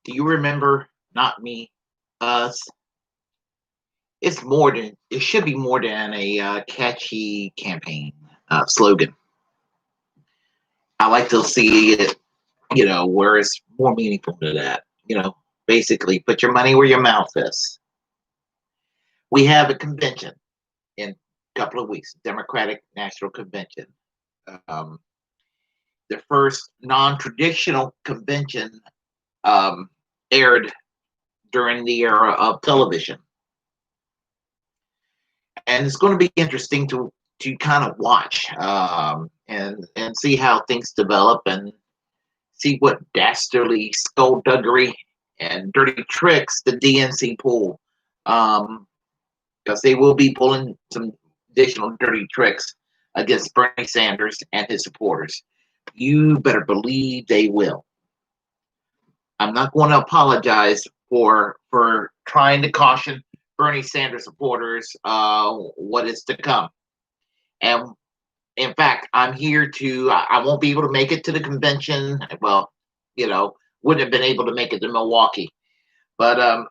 Do you remember? Not me, us. It's more than it should be more than a catchy campaign slogan. I like to see it, where it's more meaningful to that. Basically, put your money where your mouth is. We have a convention in a couple of weeks, Democratic National Convention. Um, the first non-traditional convention um, aired during the era of television, and it's going to be interesting to kind of watch and see how things develop and see what dastardly skullduggery and dirty tricks the DNC pull, because they will be pulling some additional dirty tricks against Bernie Sanders and his supporters. You better believe they will. I'm not going to apologize for trying to caution Bernie Sanders supporters what is to come. And in fact, I'm here to. I won't be able to make it to the convention. Well, wouldn't have been able to make it to Milwaukee, but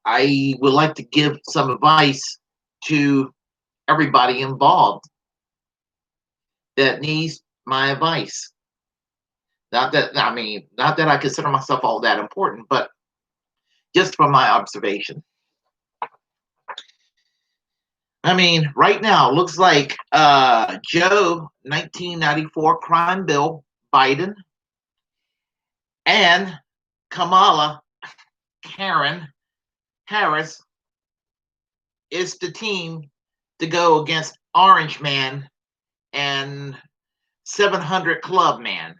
I would like to give some advice to everybody involved that needs my advice. Not that I consider myself all that important, but just from my observation. Right now, looks like Joe 1994 crime bill Biden and Kamala Karen Harris is the team to go against Orange Man and 700 Club Man.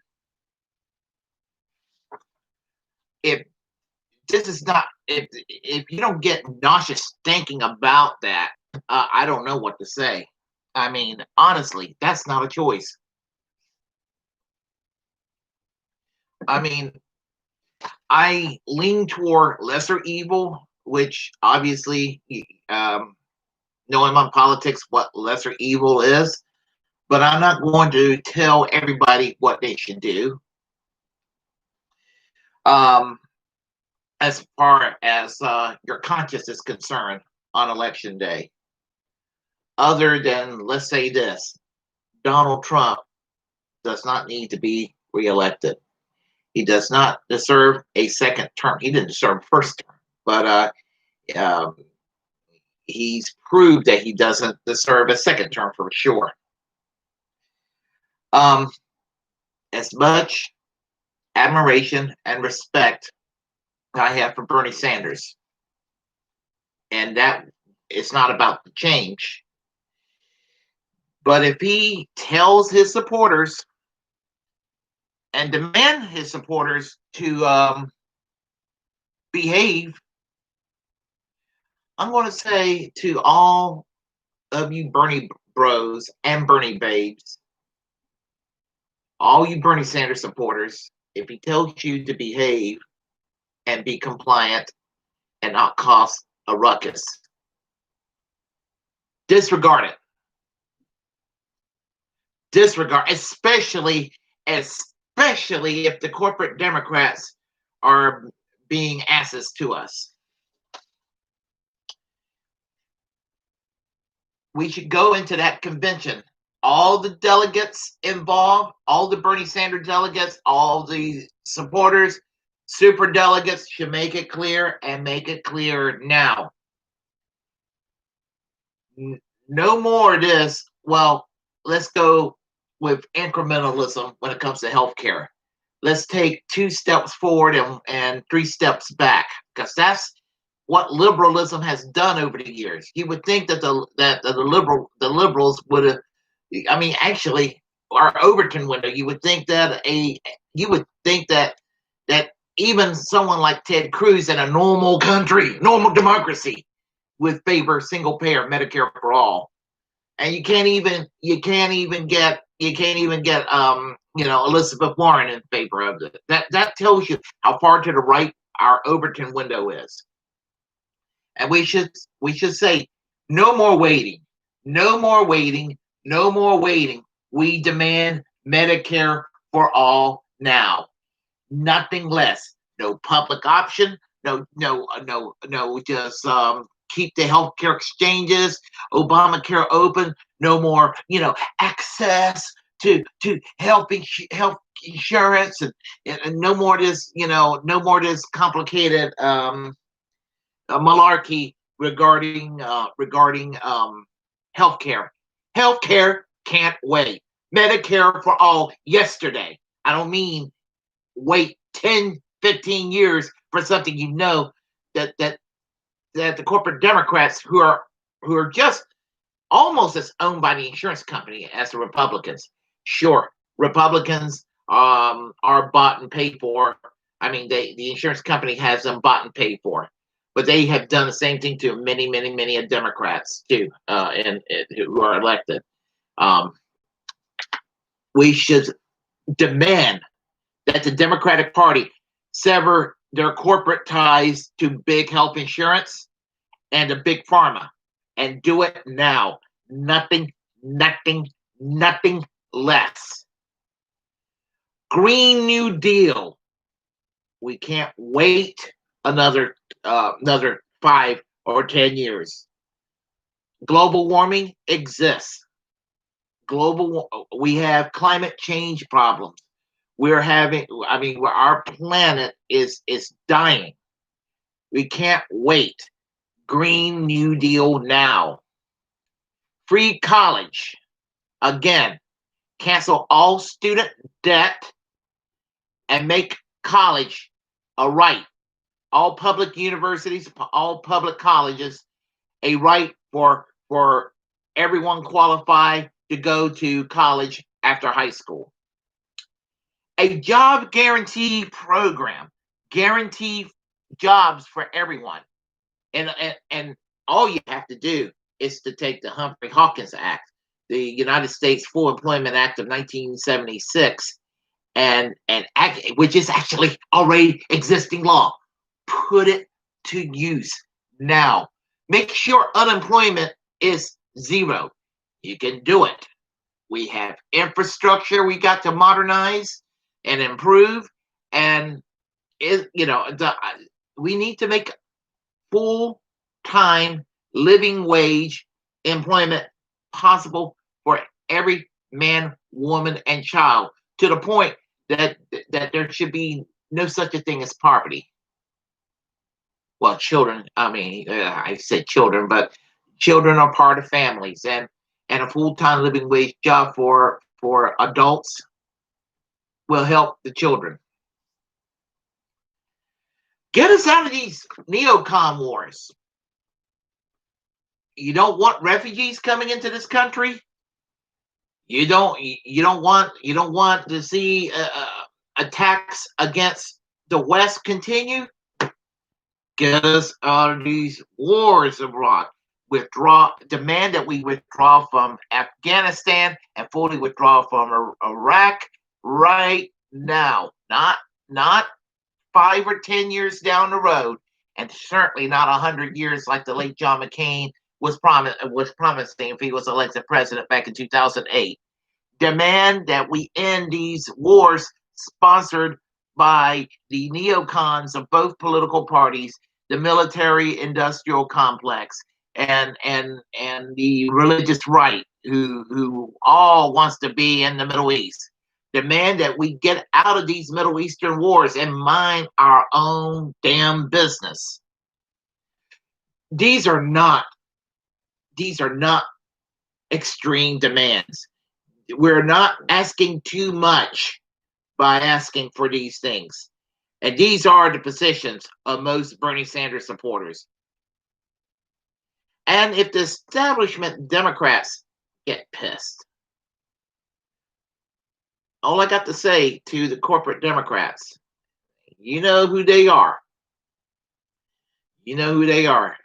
If this is not, if you don't get nauseous thinking about that, I don't know what to say. Honestly, that's not a choice. I lean toward lesser evil, which obviously, knowing my politics, what lesser evil is, but I'm not going to tell everybody what they should do. As far as your conscience is concerned on election day, other than, let's say this, Donald Trump does not need to be reelected. He does not deserve a second term. He didn't deserve a first term, but he's proved that he doesn't deserve a second term for sure. As much admiration and respect I have for Bernie Sanders, and that it's not about the change, but if he tells his supporters and demand his supporters to behave, I'm going to say to all of you Bernie bros and Bernie babes, all you Bernie Sanders supporters, if he tells you to behave and be compliant and not cause a ruckus, disregard it. Disregard, especially if the corporate Democrats are being asses to us. We should go into that convention. All the delegates involved, all the Bernie Sanders delegates, all the supporters, super delegates should make it clear, and make it clear now. No more of this. Well, let's go with incrementalism when it comes to healthcare. Let's take 2 steps forward and 3 steps back, because that's what liberalism has done over the years. You would think that the liberals would have. Actually, our Overton window. You would think that that even someone like Ted Cruz in a normal country, normal democracy, would favor single payer Medicare for all. And you can't even get Elizabeth Warren in favor of it. That tells you how far to the right our Overton window is. And we should say no more waiting, no more waiting, no more waiting. We demand Medicare for all now, nothing less. no public option, no, just keep the healthcare exchanges, Obamacare open, no more, access to health insurance, and no more this, no more this complicated malarkey regarding healthcare. Healthcare can't wait. Medicare for all yesterday. I don't mean wait 10, 15 years for something that the corporate Democrats who are just almost as owned by the insurance company as the Republicans. Sure, Republicans are bought and paid for. I mean, the insurance company has them bought and paid for, but they have done the same thing to many, many, many Democrats too, and who are elected. Um, we should demand that the Democratic Party sever their corporate ties to big health insurance and to big pharma, and do it now. Nothing, nothing, nothing less. Green New Deal. We can't wait another 5 or 10 years. Global warming exists. We have climate change problems. Our planet is dying. We can't wait. Green New Deal now. Free college. Again, cancel all student debt and make college a right. All public universities, all public colleges, a right for everyone qualified to go to college after high school. A job guarantee program, guarantee jobs for everyone, and all you have to do is to take the Humphrey-Hawkins Act, the United States Full Employment Act of 1976, which is actually already existing law. Put it to use now. Make sure unemployment is zero. You can do it. We have infrastructure we got to modernize and improve, and we need to make full-time living wage employment possible for every man, woman, and child, to the point that there should be no such a thing as poverty. Well, children, I said children, but children are part of families, and a full-time living wage job for adults will help the children. Get us out of these neocon wars. You don't want refugees coming into this country. You don't want to see attacks against the West continue. Get us out of these wars abroad. Demand that we withdraw from Afghanistan and fully withdraw from Iraq right now. Not 5 or 10 years down the road, and certainly not 100 years like the late John McCain was promising if he was elected president back in 2008. Demand that we end these wars sponsored by the neocons of both political parties, the military-industrial complex, and the religious right, who all wants to be in the Middle East. Demand that we get out of these Middle Eastern wars and mind our own damn business. These are not extreme demands. We're not asking too much by asking for these things. And these are the positions of most Bernie Sanders supporters. And if the establishment Democrats get pissed, all I got to say to the corporate Democrats, you know who they are. You know who they are.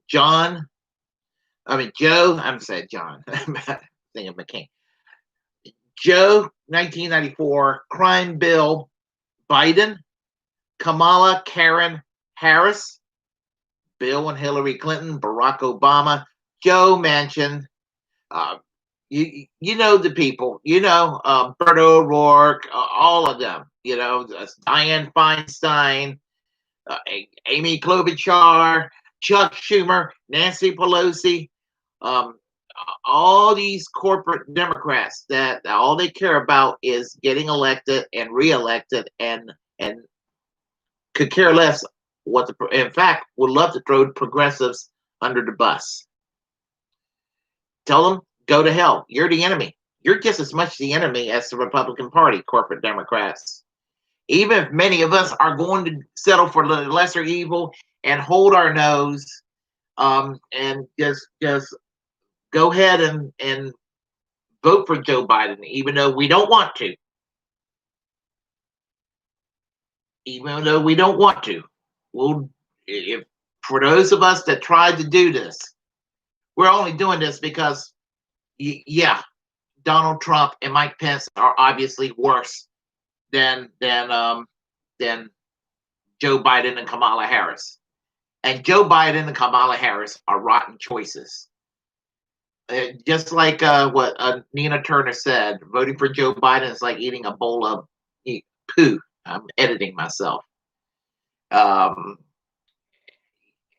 Joe, I'm saying John. I'm thinking McCain. Joe, 1994, crime bill, Biden, Kamala, Karen, Harris, Bill and Hillary Clinton, Barack Obama, Joe Manchin, you know the people, Beto O'Rourke, all of them. Dianne Feinstein, Amy Klobuchar, Chuck Schumer, Nancy Pelosi, um, all these corporate Democrats that all they care about is getting elected and reelected, and could care less in fact, would love to throw progressives under the bus. Tell them, go to hell. You're the enemy. You're just as much the enemy as the Republican Party, corporate Democrats. Even if many of us are going to settle for the lesser evil and hold our nose, and just go ahead and vote for Joe Biden, even though we don't want to. Even though we don't want to. We'll, if for those of us that tried to do this, we're only doing this because, yeah, Donald Trump and Mike Pence are obviously worse than Joe Biden and Kamala Harris. And Joe Biden and Kamala Harris are rotten choices. Just like what Nina Turner said, voting for Joe Biden is like eating a bowl of poo. I'm editing myself.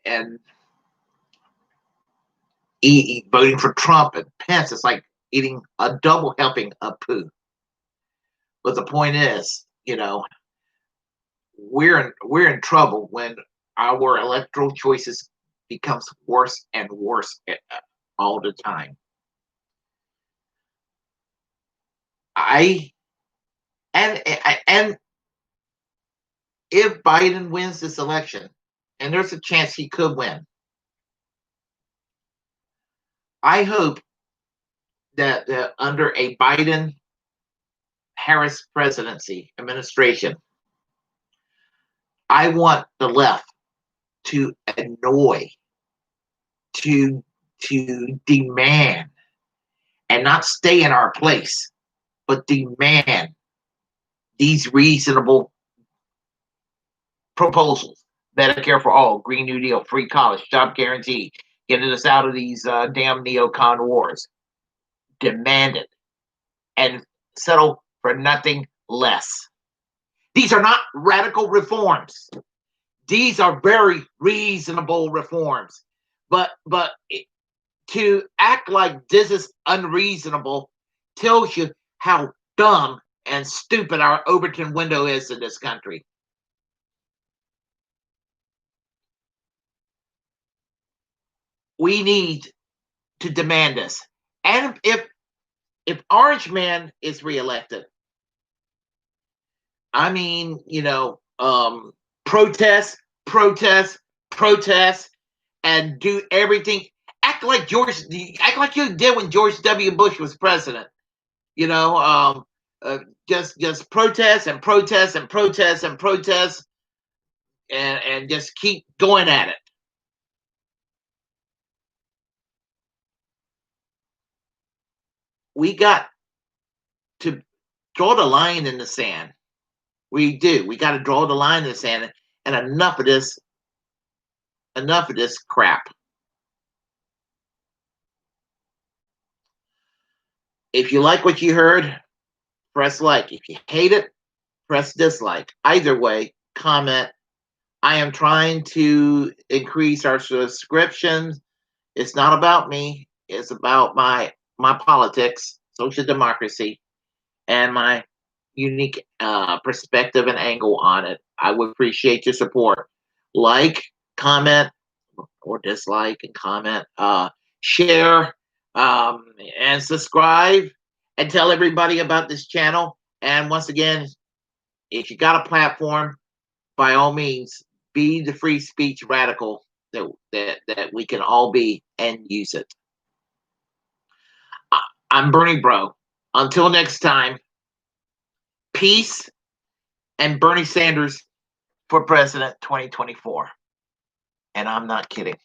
And voting for Trump and Pence is like eating a double helping of poo. But the point is, we're in trouble when our electoral choices becomes worse and worse all the time. And if Biden wins this election, and there's a chance he could win, I hope that under a Biden Harris presidency administration, I want the left to annoy, to demand, and not stay in our place, but demand these reasonable proposals. Medicare for all, Green New Deal, free college, job guarantee, getting us out of these damn neocon wars. Demand it and settle for nothing less. These are not radical reforms. These are very reasonable reforms. But to act like this is unreasonable tells you how dumb and stupid our Overton window is in this country. We need to demand this. And if Orange Man is reelected, I mean, protest, and do everything. Act like you did when George W. Bush was president. Just protest and protest and protest and protest, and just keep going at it. We got to draw the line in the sand. We do. We got to draw the line in the sand, and enough of this crap. If you like what you heard, press like. If you hate it, press dislike. Either way, comment. I am trying to increase our subscriptions. It's not about me. It's about my politics, social democracy, and my unique perspective and angle on it. I would appreciate your support. Like, comment, or dislike, and comment. Share, and subscribe, and tell everybody about this channel. And once again, if you got a platform, by all means, be the free speech radical that we can all be, and use it. I'm Bernie Bro. Until next time, peace, and Bernie Sanders for president 2024. And I'm not kidding.